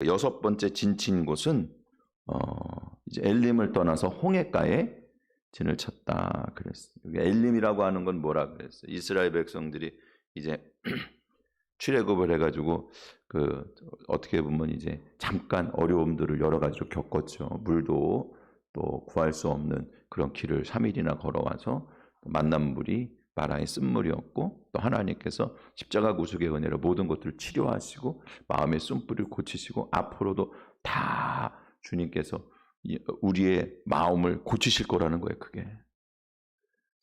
여섯 번째 진친 곳은 이제 엘림을 떠나서 홍해가에 진을 쳤다 그랬어요. 엘림이라고 하는 건 뭐라 그랬어요? 이스라엘 백성들이 이제 출애굽을 해가지고 어떻게 보면 이제 잠깐 어려움들을 여러 가지로 겪었죠. 물도 또 구할 수 없는 그런 길을 3일이나 걸어와서 만난 물이 마라의 쓴물이었고, 또 하나님께서 십자가 구속의 은혜로 모든 것들을 치료하시고 마음의 쓴뿌리를 고치시고 앞으로도 다 주님께서 우리의 마음을 고치실 거라는 거예요. 그게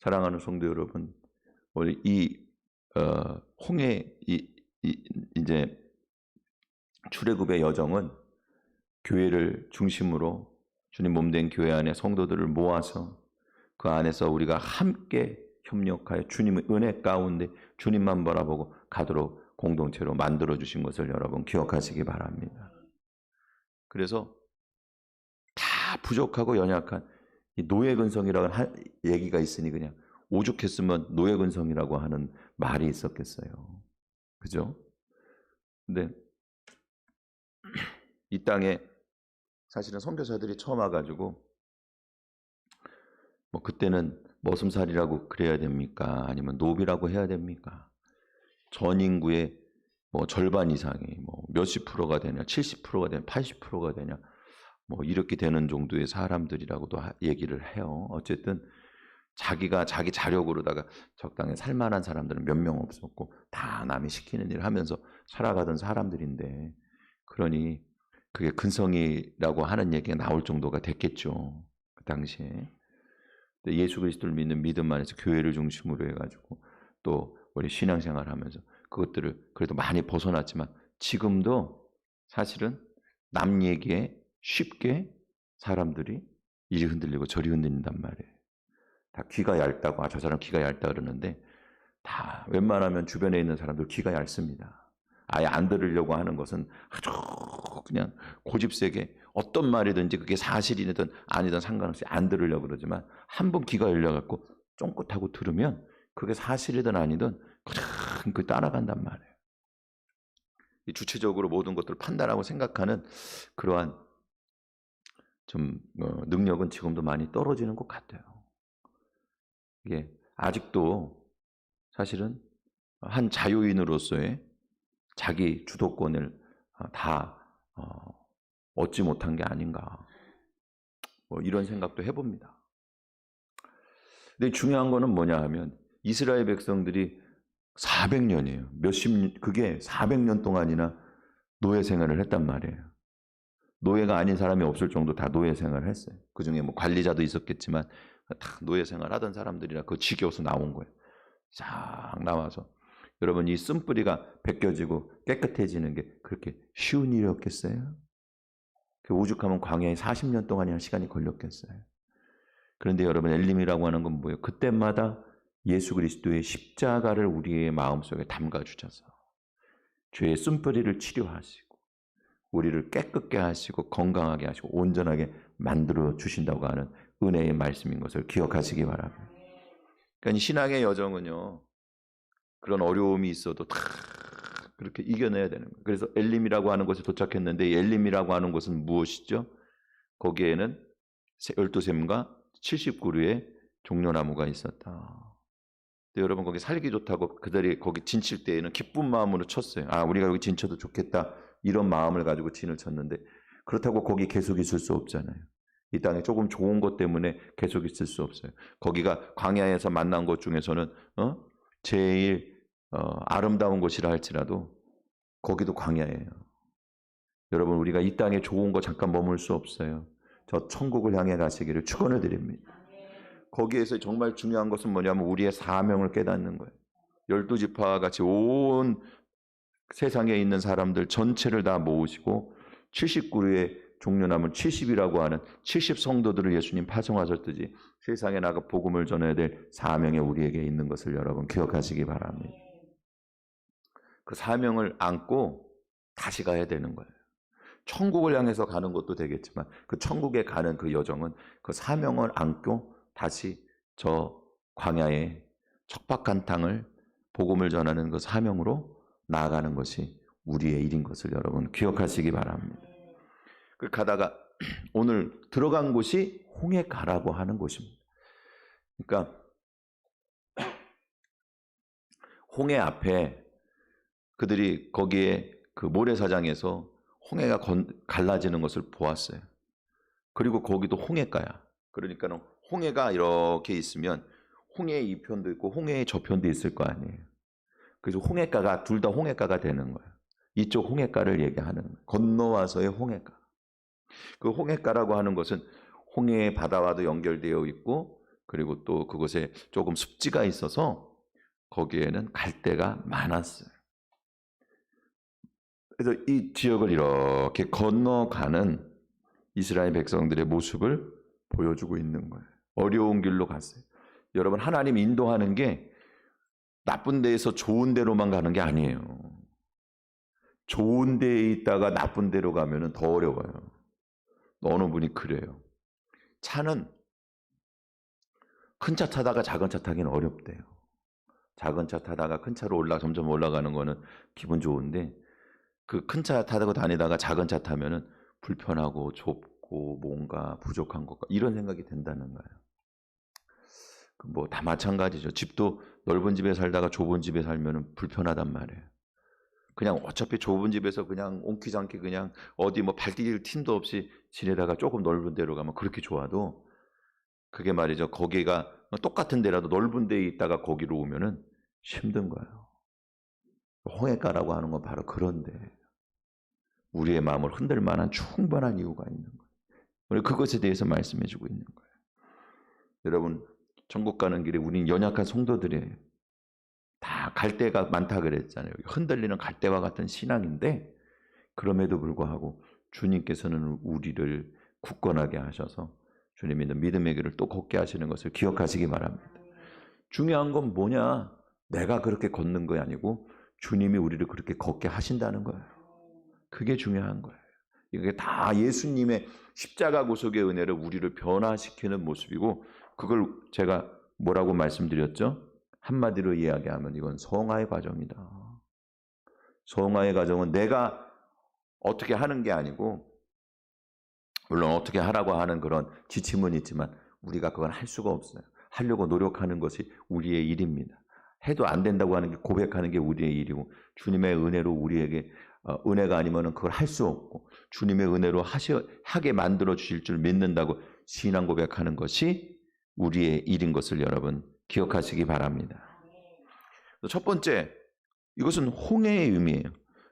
사랑하는 성도 여러분, 우리 홍해 이제 출애굽의 여정은 교회를 중심으로 주님 몸된 교회 안에 성도들을 모아서 그 안에서 우리가 함께 협력하여 주님의 은혜 가운데 주님만 바라보고 가도록 공동체로 만들어주신 것을 여러분 기억하시기 바랍니다. 그래서 다 부족하고 연약한 이 노예근성이라는 얘기가 있으니 그냥 오죽했으면 노예근성이라고 하는 말이 있었겠어요. 그죠? 근데 이 땅에 사실은 선교사들이 처음 와가지고 뭐 그때는 머슴살이라고 그래야 됩니까? 아니면 노비라고 해야 됩니까? 전 인구의 뭐 절반 이상이 뭐 몇십 프로가 되냐, 70%가 되냐, 80%가 되냐, 뭐 이렇게 되는 정도의 사람들이라고도 얘기를 해요. 어쨌든 자기가 자기 자력으로다가 적당히 살만한 사람들은 몇 명 없었고 다 남이 시키는 일을 하면서 살아가던 사람들인데, 그러니 그게 근성이라고 하는 얘기가 나올 정도가 됐겠죠. 그 당시에. 예수 그리스도를 믿는 믿음 안에서 교회를 중심으로 해가지고 또 우리 신앙생활을 하면서 그것들을 그래도 많이 벗어났지만 지금도 사실은 남 얘기에 쉽게 사람들이 이리 흔들리고 저리 흔들린단 말이에요. 다 귀가 얇다고, 저 사람 귀가 얇다 그러는데 다 웬만하면 주변에 있는 사람들 귀가 얇습니다. 아예 안 들으려고 하는 것은 아주 그냥 고집세게 어떤 말이든지 그게 사실이든 아니든 상관없이 안 들으려고 그러지만 한 번 귀가 열려갖고 쫑긋하고 들으면 그게 사실이든 아니든 그냥 따라간단 말이에요. 주체적으로 모든 것들을 판단하고 생각하는 그러한 좀 능력은 지금도 많이 떨어지는 것 같아요. 이게 아직도 사실은 한 자유인으로서의 자기 주도권을 다 얻지 못한 게 아닌가, 뭐 이런 생각도 해봅니다. 근데 중요한 거는 뭐냐 하면 이스라엘 백성들이 400년이에요. 그게 400년 동안이나 노예 생활을 했단 말이에요. 노예가 아닌 사람이 없을 정도 다 노예 생활을 했어요. 그 중에 뭐 관리자도 있었겠지만 다 노예 생활 하던 사람들이라 그 지겨워서 나온 거예요. 싹 나와서 여러분 이 쓴뿌리가 벗겨지고 깨끗해지는 게 그렇게 쉬운 일이었겠어요? 그 오죽하면 광야에 40년 동안이나 시간이 걸렸겠어요. 그런데 여러분 엘림이라고 하는 건 뭐예요? 그때마다 예수 그리스도의 십자가를 우리의 마음속에 담가주셔서 죄의 쓴뿌리를 치료하시고 우리를 깨끗게 하시고 건강하게 하시고 온전하게 만들어 주신다고 하는 은혜의 말씀인 것을 기억하시기 바랍니다. 그러니까 신앙의 여정은요, 그런 어려움이 있어도 다 그렇게 이겨내야 되는 거예요. 그래서 엘림이라고 하는 곳에 도착했는데, 엘림이라고 하는 곳은 무엇이죠? 거기에는 12샘과 70그루의 종려나무가 있었다. 근데 여러분 거기 살기 좋다고 그들이 거기 진칠 때에는 기쁜 마음으로 쳤어요. 우리가 여기 진쳐도 좋겠다, 이런 마음을 가지고 진을 쳤는데, 그렇다고 거기 계속 있을 수 없잖아요. 이 땅에 조금 좋은 것 때문에 계속 있을 수 없어요. 거기가 광야에서 만난 것 중에서는 제일 아름다운 곳이라 할지라도 거기도 광야예요. 여러분 우리가 이 땅에 좋은 거 잠깐 머물 수 없어요. 저 천국을 향해 가시기를 축원을 드립니다. 거기에서 정말 중요한 것은 뭐냐면 우리의 사명을 깨닫는 거예요. 12지파와 같이 온 세상에 있는 사람들 전체를 다 모으시고 70그루의 종려나무 70이라고 하는 70성도들을 예수님 파송하셨듯이 세상에 나가 복음을 전해야 될 사명이 우리에게 있는 것을 여러분 기억하시기 바랍니다. 그 사명을 안고 다시 가야 되는 거예요. 천국을 향해서 가는 것도 되겠지만 그 천국에 가는 그 여정은 그 사명을 안고 다시 저 광야의 척박한 땅을 복음을 전하는 그 사명으로 나아가는 것이 우리의 일인 것을 여러분 기억하시기 바랍니다. 그 가다가 오늘 들어간 곳이 홍해가라고 하는 곳입니다. 그러니까 홍해 앞에 그들이 거기에 그 모래사장에서 홍해가 갈라지는 것을 보았어요. 그리고 거기도 홍해가야. 그러니까 홍해가 이렇게 있으면 홍해의 이 편도 있고 홍해의 저편도 있을 거 아니에요. 그래서 홍해가가 둘 다 홍해가가 되는 거예요. 이쪽 홍해가를 얘기하는 거예요. 건너와서의 홍해가. 그 홍해가라고 하는 것은 홍해 바다와도 연결되어 있고 그리고 또 그곳에 조금 습지가 있어서 거기에는 갈대가 많았어요. 그래서 이 지역을 이렇게 건너가는 이스라엘 백성들의 모습을 보여주고 있는 거예요. 어려운 길로 갔어요. 여러분, 하나님 인도하는 게 나쁜 데에서 좋은 데로만 가는 게 아니에요. 좋은 데에 있다가 나쁜 데로 가면 더 어려워요. 어느 분이 그래요. 차는 큰 차 타다가 작은 차 타기는 어렵대요. 작은 차 타다가 큰 차로 점점 올라가는 거는 기분 좋은데 그 큰 차 타고 다니다가 작은 차 타면은 불편하고 좁고 뭔가 부족한 것 이런 생각이 든다는 거예요. 뭐 다 마찬가지죠. 집도 넓은 집에 살다가 좁은 집에 살면은 불편하단 말이에요. 그냥 어차피 좁은 집에서 그냥 옹키장키 그냥 어디 뭐 발디딜 틈도 없이 지내다가 조금 넓은 데로 가면 그렇게 좋아도 그게 말이죠. 거기가 똑같은 데라도 넓은 데에 있다가 거기로 오면은 힘든 거예요. 홍해가라고 하는 건 바로 그런데 우리의 마음을 흔들 만한 충분한 이유가 있는 거예요. 우리 그것에 대해서 말씀해 주고 있는 거예요. 여러분, 천국 가는 길에 우린 연약한 성도들이에요. 다 갈대가 많다 그랬잖아요. 흔들리는 갈대와 같은 신앙인데 그럼에도 불구하고 주님께서는 우리를 굳건하게 하셔서 주님 있는 믿음의 길을 또 걷게 하시는 것을 기억하시기 바랍니다. 중요한 건 뭐냐? 내가 그렇게 걷는 거 아니고 주님이 우리를 그렇게 걷게 하신다는 거예요. 그게 중요한 거예요. 이게 다 예수님의 십자가 구속의 은혜를 우리를 변화시키는 모습이고 그걸 제가 뭐라고 말씀드렸죠? 한마디로 이야기하면 이건 성화의 과정이다. 성화의 과정은 내가 어떻게 하는 게 아니고 물론 어떻게 하라고 하는 그런 지침은 있지만 우리가 그건 할 수가 없어요. 하려고 노력하는 것이 우리의 일입니다. 해도 안 된다고 하는 게 고백하는 게 우리의 일이고 주님의 은혜로 우리에게 은혜가 아니면 그걸 할 수 없고 주님의 은혜로 하게 만들어 주실 줄 믿는다고 신앙 고백하는 것이 우리의 일인 것을 여러분 기억하시기 바랍니다. 첫 번째, 이것은 홍해의 의미예요.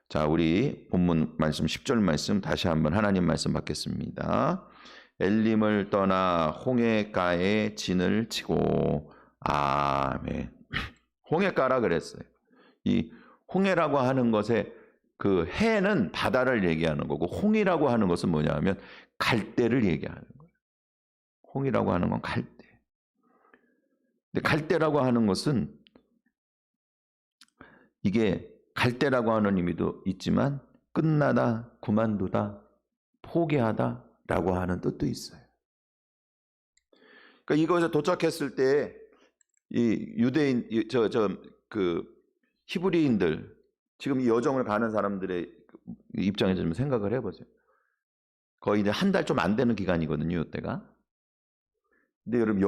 자, 우리 본문 말씀 10절 말씀 다시 한번 하나님 말씀 받겠습니다. 엘림을 떠나 홍해가에 진을 치고 아멘. 홍해가라 그랬어요. 이 홍해라고 하는 것에 그 해는 바다를 얘기하는 거고 홍이라고 하는 것은 뭐냐면 갈대를 얘기하는 거예요. 홍이라고 하는 건 갈대. 근데 갈대라고 하는 것은 이게 갈대라고 하는 의미도 있지만 끝나다, 그만두다, 포기하다라고 하는 뜻도 있어요. 그러니까 이것에 도착했을 때 이 유대인 그 히브리인들 지금 이 여정을 가는 사람들의 입장에서 좀 생각을 해보세요. 거의 이제 한 달 좀 안 되는 기간이거든요, 이때가. 근데 여러분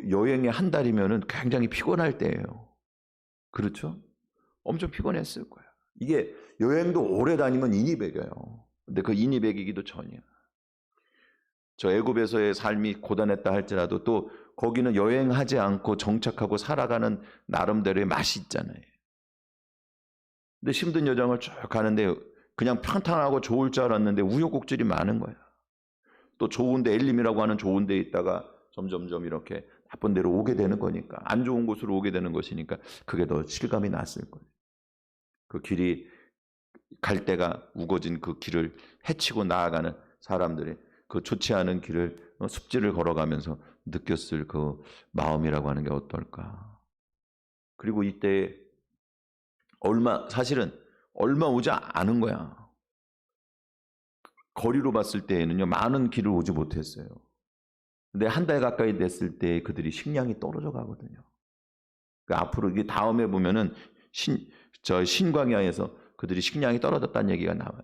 여행에 한 달이면은 굉장히 피곤할 때예요. 그렇죠? 엄청 피곤했을 거예요. 이게 여행도 오래 다니면 인이 배겨요. 근데 그 인이 배기기도 전이야. 저 애굽에서의 삶이 고단했다 할지라도 또 거기는 여행하지 않고 정착하고 살아가는 나름대로의 맛이 있잖아요. 근데 힘든 여정을 쭉 가는데 그냥 평탄하고 좋을 줄 알았는데 우여곡절이 많은 거야. 또 좋은데 엘림이라고 하는 좋은 데에 있다가 점점점 이렇게 나쁜 데로 오게 되는 거니까 안 좋은 곳으로 오게 되는 것이니까 그게 더 실감이 났을 거예요. 그 길이 갈대가 우거진 그 길을 헤치고 나아가는 사람들이 그 좋지 않은 길을 습지를 걸어가면서 느꼈을 그 마음이라고 하는 게 어떨까. 그리고 이때 사실은 얼마 오지 않은 거야. 거리로 봤을 때에는요 많은 길을 오지 못했어요. 근데 한 달 가까이 됐을 때 그들이 식량이 떨어져 가거든요. 그 앞으로 이게 다음에 보면은 신광야에서 그들이 식량이 떨어졌다는 얘기가 나와요.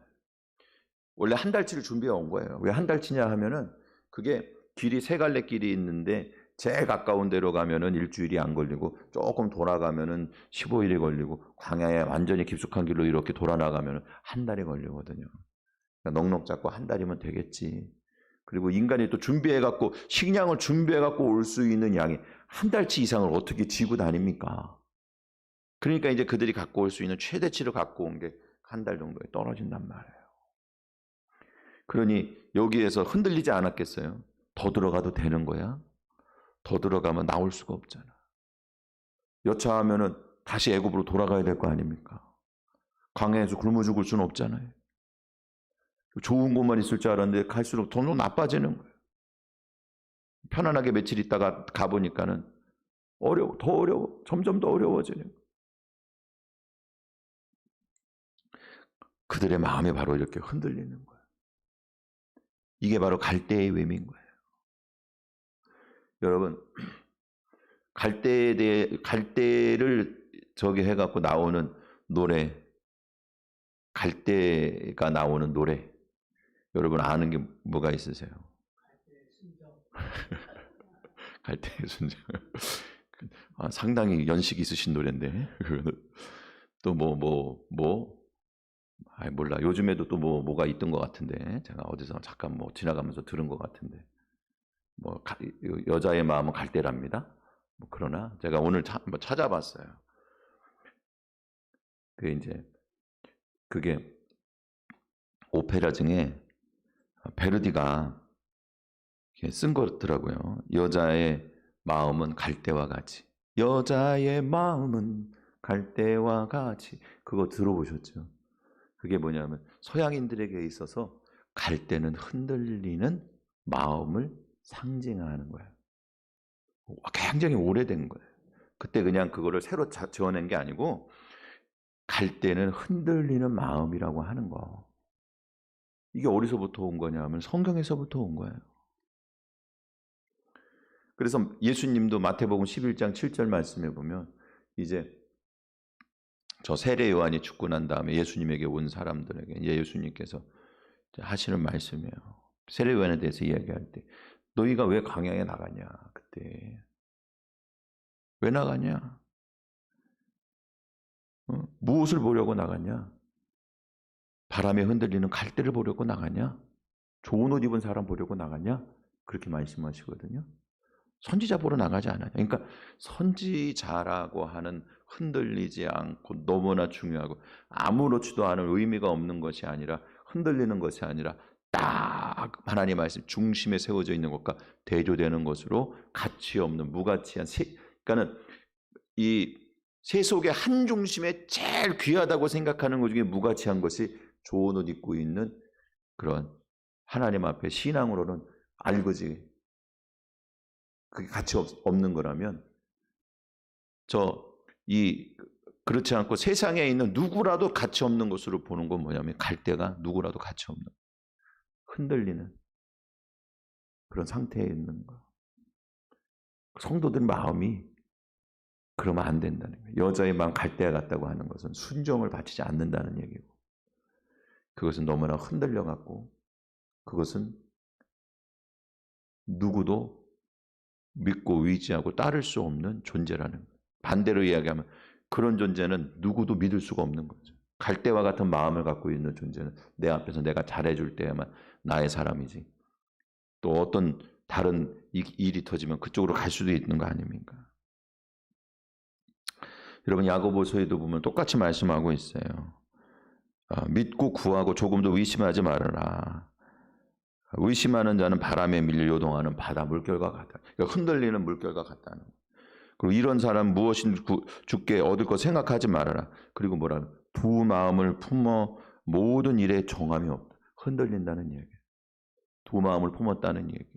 원래 한 달치를 준비해 온 거예요. 왜 한 달치냐 하면은 그게 길이 세 갈래 길이 있는데 제일 가까운 데로 가면은 일주일이 안 걸리고 조금 돌아가면은 15일이 걸리고 광야에 완전히 깊숙한 길로 이렇게 돌아 나가면은 한 달이 걸리거든요. 그러니까 넉넉 잡고 한 달이면 되겠지. 그리고 인간이 또 준비해갖고 식량을 준비해갖고 올 수 있는 양이 한 달치 이상을 어떻게 지고 다닙니까? 그러니까 이제 그들이 갖고 올 수 있는 최대치를 갖고 온 게 한 달 정도에 떨어진단 말이에요. 그러니 여기에서 흔들리지 않았겠어요? 더 들어가도 되는 거야? 더 들어가면 나올 수가 없잖아. 여차하면은 다시 애굽으로 돌아가야 될 거 아닙니까? 광야에서 굶어 죽을 수는 없잖아요. 좋은 곳만 있을 줄 알았는데 갈수록 더 나빠지는 거예요. 편안하게 며칠 있다가 가보니까는 더 어려워. 점점 더 어려워지는 거예요. 그들의 마음이 바로 이렇게 흔들리는 거예요. 이게 바로 갈대의 웸인 거예요. 여러분, 갈대를 저기 해갖고 나오는 노래, 갈대가 나오는 노래, 여러분 아는 게 뭐가 있으세요? 갈대의 순정. 상당히 연식 있으신 노래인데. 또 몰라. 요즘에도 또 뭐가 있던 것 같은데. 제가 어디서 잠깐 지나가면서 들은 것 같은데. 여자의 마음은 갈대랍니다. 그러나 제가 오늘 한번 찾아봤어요. 그게 오페라 중에 베르디가 쓴 거더라고요. 여자의 마음은 갈대와 같이. 여자의 마음은 갈대와 같이. 그거 들어보셨죠? 그게 뭐냐면 서양인들에게 있어서 갈대는 흔들리는 마음을 상징하는 거예요. 굉장히 오래된 거예요. 그때 그냥 그거를 새로 지어낸 게 아니고 갈대는 흔들리는 마음이라고 하는 거. 이게 어디서부터 온 거냐 하면 성경에서부터 온 거예요. 그래서 예수님도 마태복음 11장 7절 말씀에 보면 이제 저 세례 요한이 죽고 난 다음에 예수님에게 온 사람들에게 이제 예수님께서 하시는 말씀이에요. 세례 요한에 대해서 이야기할 때 너희가 왜 광야에 나가냐 그때 왜 나가냐? 무엇을 보려고 나가냐? 바람에 흔들리는 갈대를 보려고 나가냐? 좋은 옷 입은 사람 보려고 나가냐? 그렇게 말씀하시거든요. 선지자 보러 나가지 않아요. 그러니까 선지자라고 하는 흔들리지 않고 너무나 중요하고 아무렇지도 않은 의미가 없는 것이 아니라 흔들리는 것이 아니라 딱 하나님 말씀 중심에 세워져 있는 것과 대조되는 것으로 가치 없는 무가치한 그러니까는 이 세속의 한 중심에 제일 귀하다고 생각하는 것 중에 무가치한 것이 좋은 옷 입고 있는 그런 하나님 앞에 신앙으로는 알거지. 그게 가치 없는 거라면 그렇지 않고 세상에 있는 누구라도 가치 없는 것으로 보는 건 뭐냐면 갈대가 누구라도 가치 없는 흔들리는 그런 상태에 있는 거. 성도들 마음이 그러면 안 된다는 거예요. 여자의 마음 갈대와 같다고 하는 것은 순종을 바치지 않는다는 얘기고 그것은 너무나 흔들려갖고 그것은 누구도 믿고 의지하고 따를 수 없는 존재라는 거예요. 반대로 이야기하면 그런 존재는 누구도 믿을 수가 없는 거죠. 갈대와 같은 마음을 갖고 있는 존재는 내 앞에서 내가 잘해줄 때야만 나의 사람이지. 또 어떤 다른 일이 터지면 그쪽으로 갈 수도 있는 거 아닙니까? 여러분 야고보서에도 보면 똑같이 말씀하고 있어요. 믿고 구하고 조금도 의심하지 말아라. 의심하는 자는 바람에 밀려 요동하는 바다 물결과 같다. 그러니까 흔들리는 물결과 같다는 거예요. 그리고 이런 사람 무엇인지 주께 얻을 것 생각하지 말아라. 그리고 뭐라 두 마음을 품어 모든 일에 정함이 없다. 흔들린다는 얘기. 두 마음을 품었다는 얘기.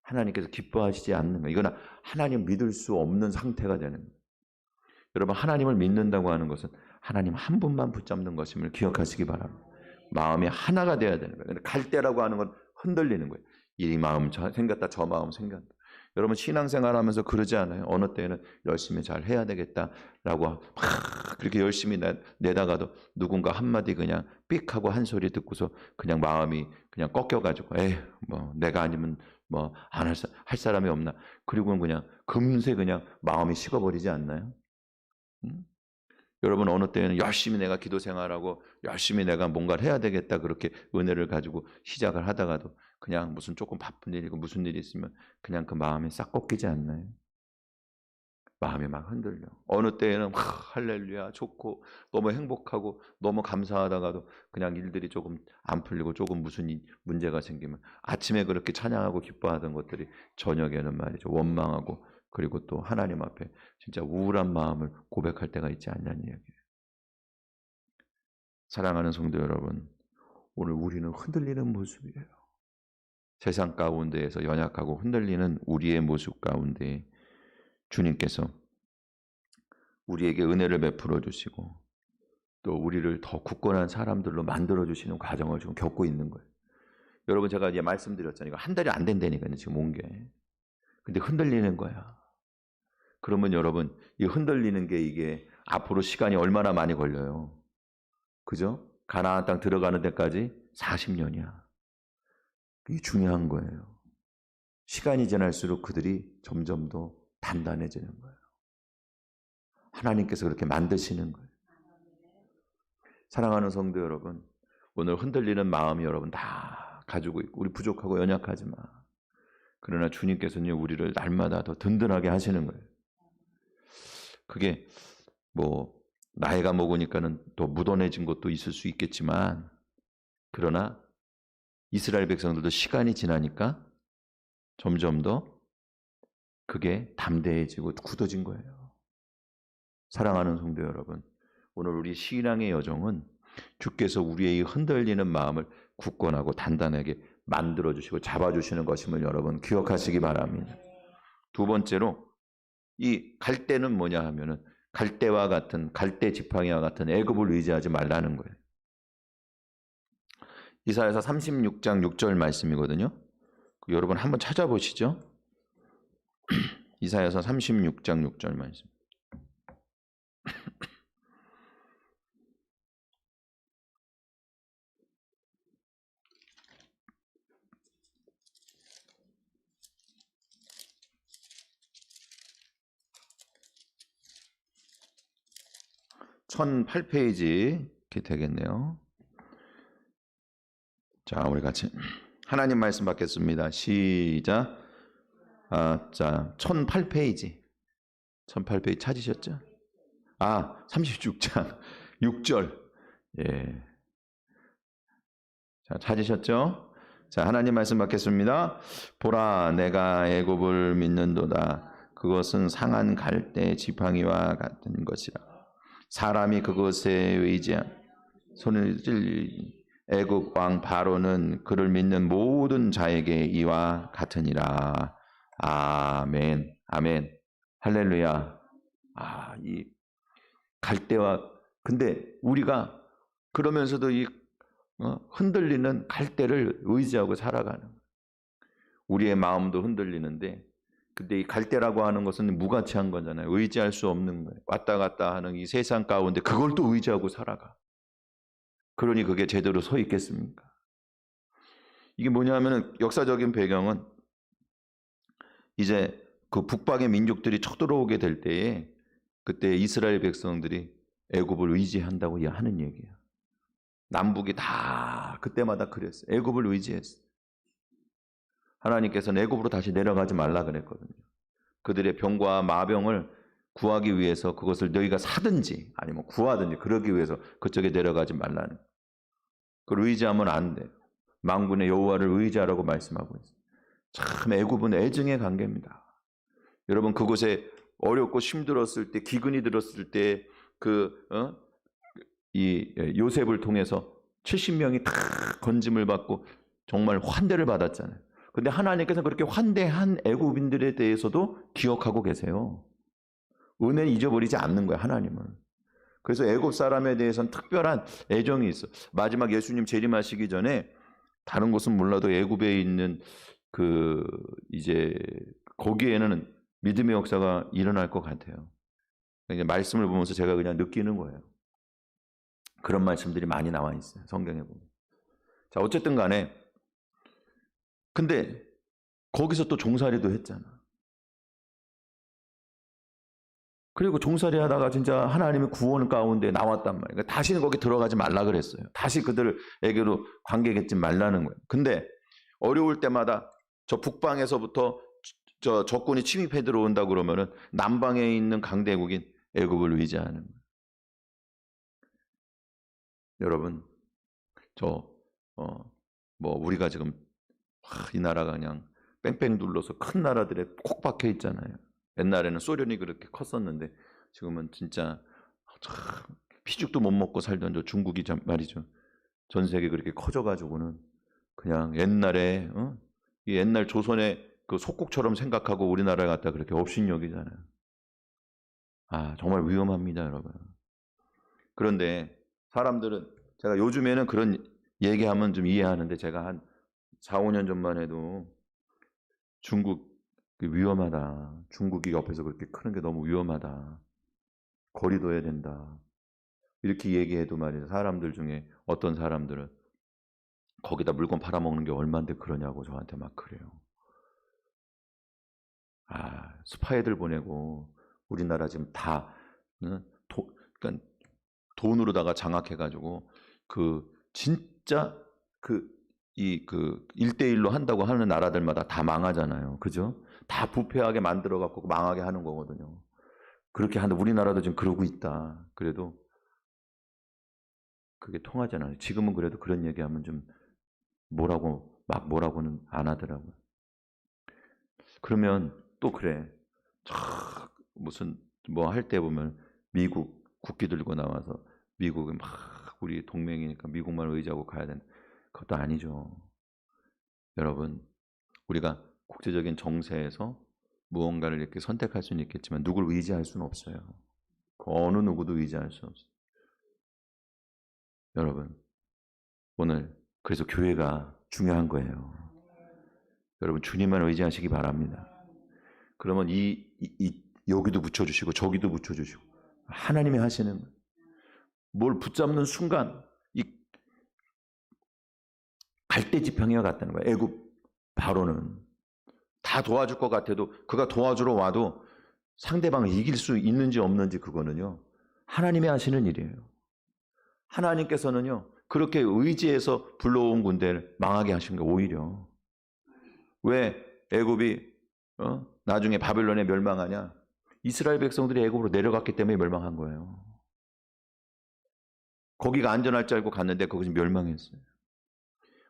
하나님께서 기뻐하시지 않는 거. 이건 하나님 믿을 수 없는 상태가 되는 거예요. 여러분 하나님을 믿는다고 하는 것은 하나님 한 분만 붙잡는 것임을 기억하시기 바랍니다. 마음이 하나가 되어야 되는 거예요. 갈대라고 하는 건 흔들리는 거예요. 이 마음 생겼다 저 마음 생겼다. 여러분 신앙생활하면서 그러지 않아요? 어느 때는 열심히 잘 해야 되겠다라고 막 그렇게 열심히 내다가도 누군가 한마디 그냥 삑 하고 한 소리 듣고서 그냥 마음이 그냥 꺾여가지고 에이 뭐 내가 아니면 뭐 안 할 사람이 없나. 그리고는 그냥 금세 그냥 마음이 식어버리지 않나요? 음? 여러분 어느 때는 열심히 내가 기도 생활하고 열심히 내가 뭔가를 해야 되겠다 그렇게 은혜를 가지고 시작을 하다가도 그냥 무슨 조금 바쁜 일이고 무슨 일이 있으면 그냥 그 마음이 싹 꺾이지 않나요? 마음이 막 흔들려. 어느 때에는 할렐루야 좋고 너무 행복하고 너무 감사하다가도 그냥 일들이 조금 안 풀리고 조금 무슨 문제가 생기면 아침에 그렇게 찬양하고 기뻐하던 것들이 저녁에는 말이죠 원망하고 그리고 또 하나님 앞에 진짜 우울한 마음을 고백할 때가 있지 않냐는 이야기예요. 사랑하는 성도 여러분, 오늘 우리는 흔들리는 모습이에요. 세상 가운데에서 연약하고 흔들리는 우리의 모습 가운데 주님께서 우리에게 은혜를 베풀어 주시고 또 우리를 더 굳건한 사람들로 만들어 주시는 과정을 지금 겪고 있는 거예요. 여러분 제가 이제 말씀드렸잖아요. 이거 한 달이 안 된다니까요. 지금 온 게. 근데 흔들리는 거야. 그러면 여러분 이 흔들리는 게 이게 앞으로 시간이 얼마나 많이 걸려요. 그죠? 가나안 땅 들어가는 데까지 40년이야. 이게 중요한 거예요. 시간이 지날수록 그들이 점점 더 단단해지는 거예요. 하나님께서 그렇게 만드시는 거예요. 사랑하는 성도 여러분, 오늘 흔들리는 마음이 여러분 다 가지고 있고 우리 부족하고 연약하지만 그러나 주님께서는 우리를 날마다 더 든든하게 하시는 거예요. 그게 뭐 나이가 먹으니까는 또 무던해진 것도 있을 수 있겠지만 그러나 이스라엘 백성들도 시간이 지나니까 점점 더 그게 담대해지고 굳어진 거예요. 사랑하는 성도 여러분, 오늘 우리 신앙의 여정은 주께서 우리의 흔들리는 마음을 굳건하고 단단하게 만들어주시고 잡아주시는 것임을 여러분 기억하시기 바랍니다. 두 번째로 이 갈대는 뭐냐 하면은 갈대와 같은 갈대 지팡이와 같은 애굽을 의지하지 말라는 거예요. 이사야서 36장 6절 말씀이거든요. 여러분 한번 찾아보시죠. 이사야서 36장 6절 말씀. (1008페이지) 이렇게 되겠네요. 자, 우리 같이 하나님 말씀 받겠습니다. 시작. 자, 1008페이지. 1008페이지 찾으셨죠? 36장 6절. 예. 자, 찾으셨죠? 자, 하나님 말씀 받겠습니다. 보라, 내가 애굽을 믿는도다. 그것은 상한 갈대 지팡이와 같은 것이라. 사람이 그것에 의지한 손을 찔 애굽 왕 바로는 그를 믿는 모든 자에게 이와 같으니라. 아멘. 아멘. 할렐루야. 이 갈대와 근데 우리가 그러면서도 이 흔들리는 갈대를 의지하고 살아가는 우리의 마음도 흔들리는데 근데 이 갈대라고 하는 것은 무가치한 거잖아요. 의지할 수 없는 거예요. 왔다 갔다 하는 이 세상 가운데 그걸 또 의지하고 살아가. 그러니 그게 제대로 서 있겠습니까? 이게 뭐냐면은 역사적인 배경은 이제 그 북방의 민족들이 쳐들어오게 될 때에 그때 이스라엘 백성들이 애굽을 의지한다고 하는 얘기예요. 남북이 다 그때마다 그랬어요. 애굽을 의지했어요. 하나님께서는 애굽으로 다시 내려가지 말라 그랬거든요. 그들의 병과 마병을 구하기 위해서 그것을 너희가 사든지 아니면 구하든지 그러기 위해서 그쪽에 내려가지 말라는. 그걸 의지하면 안 돼요. 만군의 여호와를 의지하라고 말씀하고 있어요. 참 애굽은 애증의 관계입니다. 여러분 그곳에 어렵고 힘들었을 때 기근이 들었을 때 이 요셉을 통해서 70명이 다 건짐을 받고 정말 환대를 받았잖아요. 근데 하나님께서 그렇게 환대한 애굽인들에 대해서도 기억하고 계세요. 은혜는 잊어버리지 않는 거예요, 하나님은. 그래서 애굽 사람에 대해서는 특별한 애정이 있어. 마지막 예수님 재림하시기 전에 다른 곳은 몰라도 애굽에 있는 이제 거기에는 믿음의 역사가 일어날 것 같아요. 이제 말씀을 보면서 제가 그냥 느끼는 거예요. 그런 말씀들이 많이 나와 있어요. 성경에 보면. 자, 어쨌든 간에 근데 거기서 또 종살이도 했잖아. 그리고 종살이 하다가 진짜 하나님의 구원 가운데 나왔단 말이에요. 그러니까 다시는 거기 들어가지 말라 그랬어요. 다시 그들에게로 관계 맺지 말라는 거예요. 근데 어려울 때마다 저 북방에서부터 저 적군이 침입해 들어온다 그러면은 남방에 있는 강대국인 애굽을 의지하는 거예요. 여러분, 우리가 지금 이 나라가 그냥 뺑뺑 둘러서 큰 나라들에 콕 박혀 있잖아요. 옛날에는 소련이 그렇게 컸었는데 지금은 진짜 참 피죽도 못 먹고 살던 저 중국이 말이죠. 전 세계 그렇게 커져가지고는 그냥 옛날에 이 옛날 조선의 그 속국처럼 생각하고 우리나라를 갖다 그렇게 업신여기잖아요. 정말 위험합니다, 여러분. 그런데 사람들은 제가 요즘에는 그런 얘기하면 좀 이해하는데 제가 한 4, 5년 전만 해도 중국 위험하다. 중국이 옆에서 그렇게 크는 게 너무 위험하다. 거리 둬야 된다. 이렇게 얘기해도 말이죠. 사람들 중에 어떤 사람들은 거기다 물건 팔아먹는 게 얼만데 그러냐고 저한테 막 그래요. 스파이들 보내고 우리나라 지금 다 그러니까 돈으로다가 장악해가지고 진짜 1대1로 한다고 하는 나라들마다 다 망하잖아요. 그죠? 다 부패하게 만들어갖고 망하게 하는 거거든요. 그렇게 하는데 우리나라도 지금 그러고 있다. 그래도 그게 통하지 않아요. 지금은 그래도 그런 얘기하면 좀 뭐라고는 안 하더라고요. 그러면 또 그래. 무슨 뭐 할 때 보면 미국 국기 들고 나와서 미국은 막 우리 동맹이니까 미국만 의지하고 가야 된다. 그것도 아니죠. 여러분, 우리가 국제적인 정세에서 무언가를 이렇게 선택할 수는 있겠지만 누구를 의지할 수는 없어요. 어느 누구도 의지할 수 없어요. 여러분, 오늘 그래서 교회가 중요한 거예요. 여러분, 주님만 의지하시기 바랍니다. 그러면 여기도 붙여주시고 저기도 붙여주시고 하나님이 하시는 뭘 붙잡는 순간 이 갈대지팡이와 같다는 거예요. 애굽 바로는 다 도와줄 것 같아도 그가 도와주러 와도 상대방을 이길 수 있는지 없는지 그거는요. 하나님이 하시는 일이에요. 하나님께서는요. 그렇게 의지해서 불러온 군대를 망하게 하신 거예요. 오히려. 왜 애굽이 나중에 바벨론에 멸망하냐? 이스라엘 백성들이 애굽으로 내려갔기 때문에 멸망한 거예요. 거기가 안전할 줄 알고 갔는데 거기서 멸망했어요.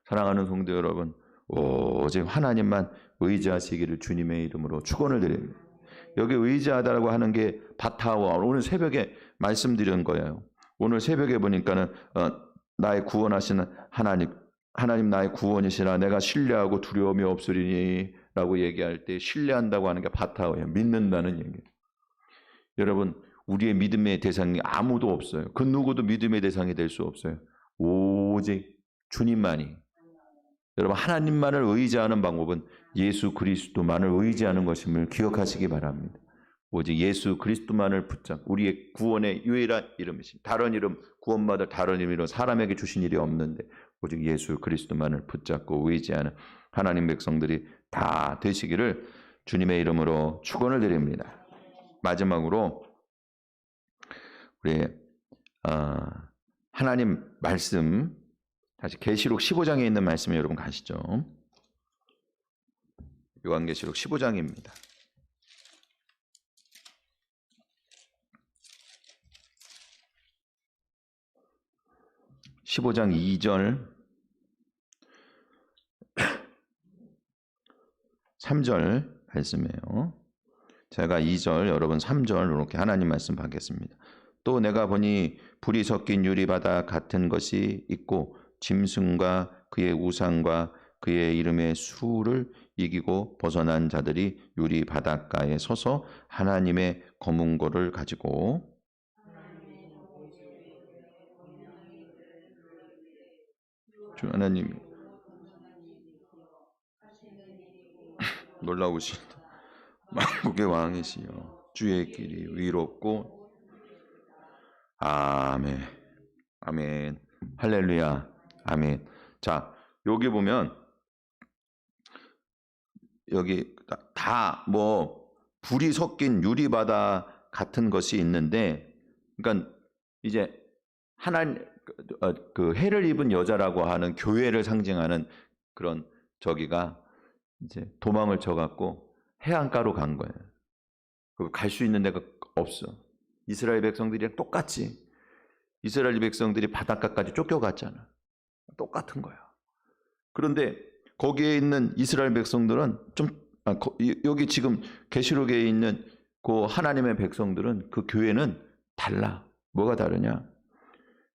사랑하는 성도 여러분, 오직 하나님만 의지하시기를 주님의 이름으로 축원을 드립니다. 여기 의지하다라고 하는 게 바타와 오늘 새벽에 말씀드린 거예요. 오늘 새벽에 보니까는 나의 구원하시는 하나님 나의 구원이시라 내가 신뢰하고 두려움이 없으리니 라고 얘기할 때 신뢰한다고 하는 게 바타오예요. 믿는다는 얘기예요. 여러분, 우리의 믿음의 대상이 아무도 없어요. 그 누구도 믿음의 대상이 될 수 없어요. 오직 주님만이. 여러분, 하나님만을 의지하는 방법은 예수 그리스도만을 의지하는 것임을 기억하시기 바랍니다. 오직 예수 그리스도만을 붙잡고 우리의 구원의 유일한 이름이십니다. 다른 이름, 구원받을 다른 이름으로 사람에게 주신 일이 없는데 오직 예수 그리스도만을 붙잡고 의지하는 하나님 백성들이 다 되시기를 주님의 이름으로 축원을 드립니다. 마지막으로 우리 하나님 말씀 다시 계시록 15장에 있는 말씀에 여러분 가시죠. 요한계시록 15장입니다. 15장 2절 3절 말씀이에요. 제가 2절 여러분 3절 이렇게 하나님 말씀 받겠습니다. 또 내가 보니 불이 섞인 유리바다 같은 것이 있고 짐승과 그의 우상과 그의 이름의 수를 이기고 벗어난 자들이 유리 바닷가에 서서 하나님의 검은 고를 가지고 주 하나님 놀라우시다. 만국의 왕이시여 주의 길이 위롭고. 아멘. 아멘. 할렐루야. 아멘. 자, 여기 보면 여기 다 뭐 불이 섞인 유리바다 같은 것이 있는데, 그러니까 이제 하나님 그 해를 입은 여자라고 하는 교회를 상징하는 그런 저기가 이제 도망을 쳐갖고 해안가로 간 거예요. 갈 수 있는 데가 없어. 이스라엘 백성들이랑 똑같이 이스라엘 백성들이 바닷가까지 쫓겨갔잖아. 똑같은 거야. 그런데 거기에 있는 이스라엘 백성들은 여기 지금 계시록에 있는 그 하나님의 백성들은, 그 교회는 달라. 뭐가 다르냐?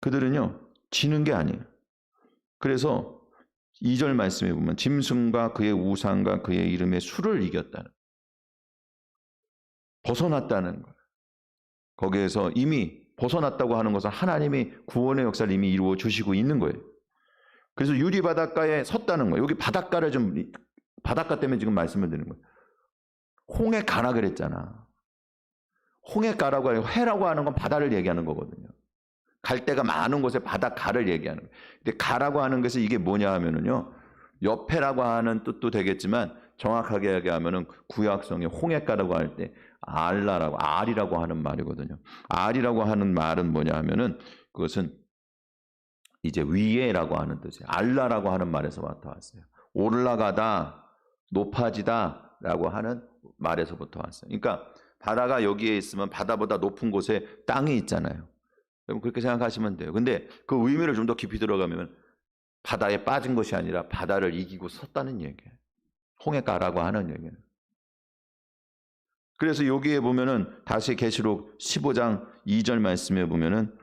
그들은요 지는 게 아니에요. 그래서 2절 말씀에 보면 짐승과 그의 우상과 그의 이름의 수를 이겼다는, 벗어났다는 거예요. 거기에서 이미 벗어났다고 하는 것은 하나님이 구원의 역사를 이미 이루어 주시고 있는 거예요. 그래서 유리 바닷가에 섰다는 거예요. 여기 바닷가를 바닷가 때문에 지금 말씀을 드리는 거예요. 홍해 가라 그랬잖아. 홍해 가라고 하고, 해라고 하는 건 바다를 얘기하는 거거든요. 갈대가 많은 곳에 바닷가를 얘기하는 거예요. 근데 가라고 하는 것이 이게 뭐냐 하면은요, 옆에라고 하는 뜻도 되겠지만 정확하게 얘기하면은 구약성에 홍해가라고 할 때 알이라고 하는 말이거든요. 알이라고 하는 말은 뭐냐 하면은 그것은 이제 위에라고 하는 뜻이에요. 알라라고 하는 말에서 왔어요. 올라가다, 높아지다라고 하는 말에서부터 왔어요. 그러니까 바다가 여기에 있으면 바다보다 높은 곳에 땅이 있잖아요. 여러분 그렇게 생각하시면 돼요. 근데 그 의미를 좀 더 깊이 들어가면 바다에 빠진 것이 아니라 바다를 이기고 섰다는 얘기예요. 홍해가라고 하는 얘기예요. 그래서 여기에 보면은 다시 계시록 15장 2절 말씀에 보면은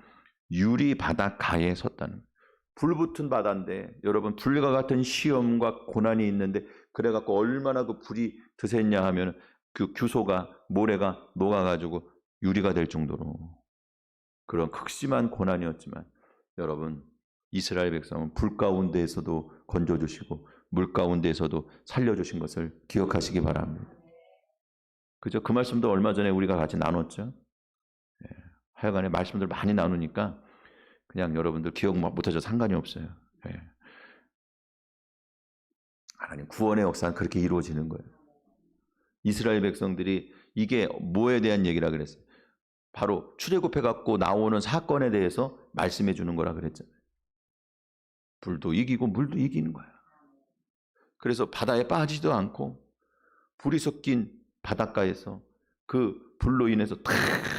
유리 바닷가에 섰다는 거예요. 불붙은 바다인데 여러분, 불과 같은 시험과 고난이 있는데 그래갖고 얼마나 그 불이 드셌냐 하면 그 규소가, 모래가 녹아가지고 유리가 될 정도로 그런 극심한 고난이었지만, 여러분 이스라엘 백성은 불 가운데에서도 건져주시고 물 가운데에서도 살려주신 것을 기억하시기 바랍니다. 그죠? 그 말씀도 얼마 전에 우리가 같이 나눴죠. 하여간에 말씀들 많이 나누니까 그냥 여러분들 기억 못하셔도 상관이 없어요. 하나님 구원의 역사는 그렇게 이루어지는 거예요. 이스라엘 백성들이 이게 뭐에 대한 얘기라 그랬어요? 바로 출애굽해갖고 나오는 사건에 대해서 말씀해 주는 거라 그랬잖아요. 불도 이기고 물도 이기는 거야. 그래서 바다에 빠지도 않고 불이 섞인 바닷가에서 그 불로 인해서 탁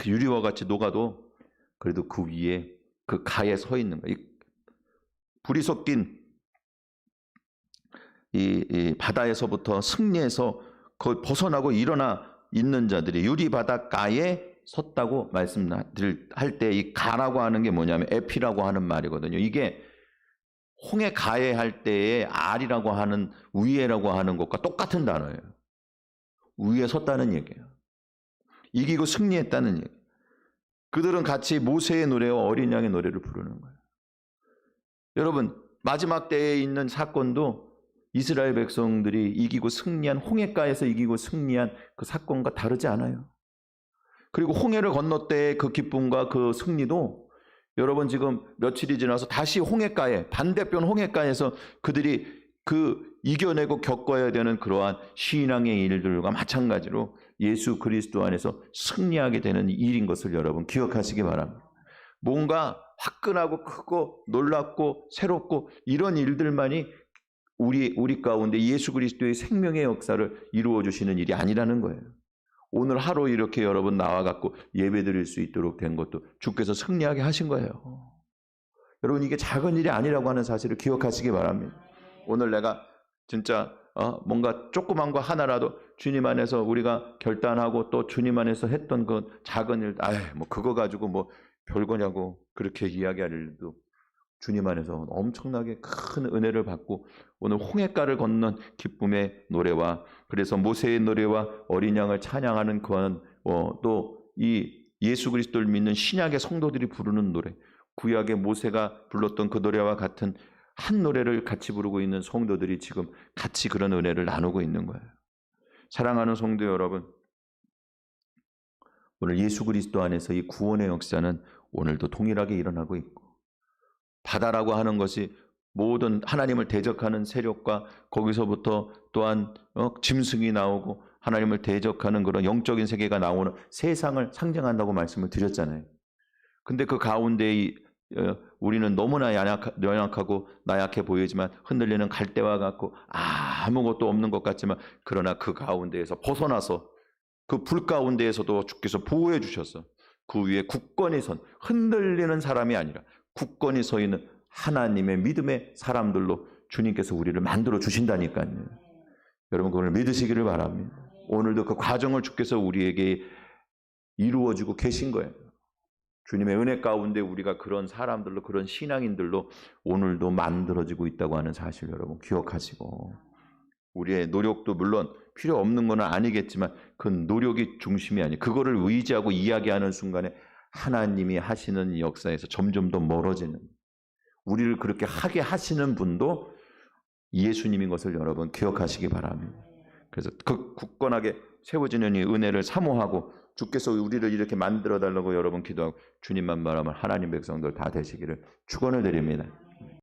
유리와 같이 녹아도 그래도 그 위에 그 가에 서 있는 거예요. 불이 섞인 이 바다에서부터 승리해서 거의 벗어나고 일어나 있는 자들이 유리 바닷가에 섰다고 말씀할 때, 이 가라고 하는 게 뭐냐면 에피라고 하는 말이거든요. 이게 홍해 가에 할 때의 알이라고 하는, 위에라고 하는 것과 똑같은 단어예요. 위에 섰다는 얘기예요. 이기고 승리했다는 얘기예요. 그들은 같이 모세의 노래와 어린 양의 노래를 부르는 거예요. 여러분 마지막 때에 있는 사건도 이스라엘 백성들이 이기고 승리한, 홍해가에서 이기고 승리한 그 사건과 다르지 않아요. 그리고 홍해를 건너 때의 그 기쁨과 그 승리도 여러분 지금 며칠이 지나서 다시 홍해가에, 반대편 홍해가에서 그들이 그 이겨내고 겪어야 되는 그러한 신앙의 일들과 마찬가지로 예수 그리스도 안에서 승리하게 되는 일인 것을 여러분 기억하시기 바랍니다. 뭔가 화끈하고 크고 놀랍고 새롭고 이런 일들만이 우리 가운데 예수 그리스도의 생명의 역사를 이루어 주시는 일이 아니라는 거예요. 오늘 하루 이렇게 여러분 나와갖고 예배 드릴 수 있도록 된 것도 주께서 승리하게 하신 거예요. 여러분 이게 작은 일이 아니라고 하는 사실을 기억하시기 바랍니다. 오늘 내가 진짜 뭔가 조그만 거 하나라도 주님 안에서 우리가 결단하고 또 주님 안에서 했던 그 작은 일, 뭐 그거 가지고 뭐 별거냐고 그렇게 이야기할 일도 주님 안에서 엄청나게 큰 은혜를 받고 오늘 홍해가를 건넌 기쁨의 노래와, 그래서 모세의 노래와 어린 양을 찬양하는 그런 또 이 예수 그리스도를 믿는 신약의 성도들이 부르는 노래, 구약의 모세가 불렀던 그 노래와 같은 한 노래를 같이 부르고 있는 성도들이 지금 같이 그런 은혜를 나누고 있는 거예요. 사랑하는 성도 여러분, 오늘 예수 그리스도 안에서 이 구원의 역사는 오늘도 동일하게 일어나고 있고, 바다라고 하는 것이 모든 하나님을 대적하는 세력과 거기서부터 또한 짐승이 나오고 하나님을 대적하는 그런 영적인 세계가 나오는 세상을 상징한다고 말씀을 드렸잖아요. 근데 그 가운데 우리는 너무나 연약하고 나약해 보이지만 흔들리는 갈대와 같고 아무것도 없는 것 같지만, 그러나 그 가운데에서 벗어나서 그 불 가운데에서도 주께서 보호해 주셔서 그 위에 굳건히 선, 흔들리는 사람이 아니라 굳건히 서 있는 하나님의 믿음의 사람들로 주님께서 우리를 만들어 주신다니까요. 여러분 그걸 믿으시기를 바랍니다. 오늘도 그 과정을 주께서 우리에게 이루어주고 계신 거예요. 주님의 은혜 가운데 우리가 그런 사람들로, 그런 신앙인들로 오늘도 만들어지고 있다고 하는 사실 여러분 기억하시고, 우리의 노력도 물론 필요 없는 건 아니겠지만 그 노력이 중심이 아니에요. 그거를 의지하고 이야기하는 순간에 하나님이 하시는 역사에서 점점 더 멀어지는, 우리를 그렇게 하게 하시는 분도 예수님인 것을 여러분 기억하시기 바랍니다. 그래서 그 굳건하게 세워지는 이 은혜를 사모하고 주께서 우리를 이렇게 만들어 달라고 여러분 기도하고 주님만 바라면 하나님 백성들 다 되시기를 축원을 드립니다.